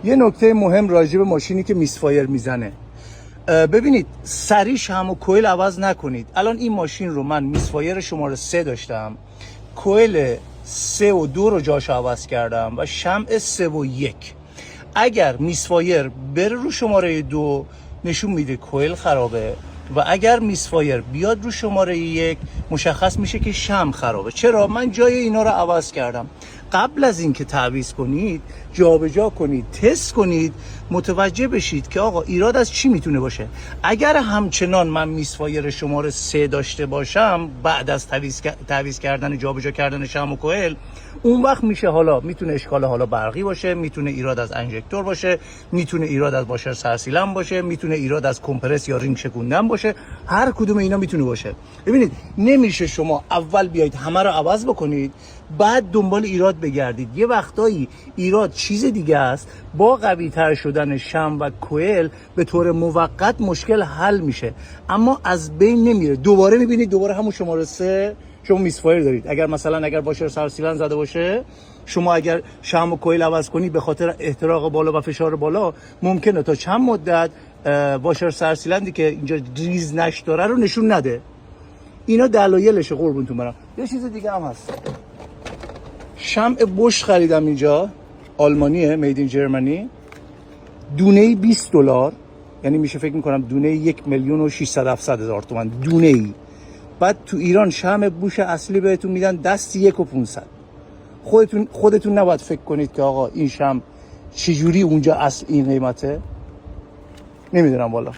یه نکته مهم راجع به ماشینی که میسفایر میزنه، ببینید سریع شم و کویل عوض نکنید. الان این ماشین رو من میسفایر شماره 3 داشتم، کویل 3 و 2 رو جاش عوض کردم و شمع 3 و 1. اگر میسفایر بره رو شماره 2 نشون میده کویل خرابه و اگر میسفایر بیاد رو شماره 1 مشخص میشه که شمع خرابه. چرا؟ من جای اینا رو عوض کردم. قبل از اینکه تعویض کنید جابجا کنید، تست کنید، متوجه بشید که آقا ایراد از چی میتونه باشه. اگر همچنان من میسفایر شماره 3 داشته باشم بعد از تعویض کردن جابجا کردن شمع و کویل، اون وقت میشه حالا میتونه اشکال حالا برقی باشه، میتونه ایراد از انژکتور باشه، میتونه ایراد از واشر سرسیلن باشه، میتونه ایراد از کمپرس یا رینگ شکوندن باشه. هر کدوم اینا میتونه باشه. ببینید نمیشه شما اول بیایید همه رو عوض بکنید بعد دنبال ایراد بگردید. یه وقتایی ایراد چیز دیگه است، با قوی تر شدن شمع و کویل به طور موقت مشکل حل میشه اما از بین نمیره. دوباره میبینید دوباره همون شماره 3 شما میسفایر دارید. اگر واشر سرسیلن زده باشه، شما اگر شمع و کویل عوض کنی به خاطر احتراق بالا و فشار بالا ممکنه تا چند مدت واشر سرسیلندی که اینجا ریز نش داره رو نشون نده. اینا دلایلشه قربونتون برم. یه چیز دیگه هم هست، شمع بوش خریدم اینجا، آلمانیه، مید این جرمنی، دونه $20، یعنی میشه فکر میکنم دونه 1,600,000 تومان دونه ای. بعد تو ایران شمع بوش اصلی بهتون میدن دست 1,500,000. خودتون نباید فکر کنید که آقا این شمع چجوری اونجا اصل این قیمته. نمیدونم والا.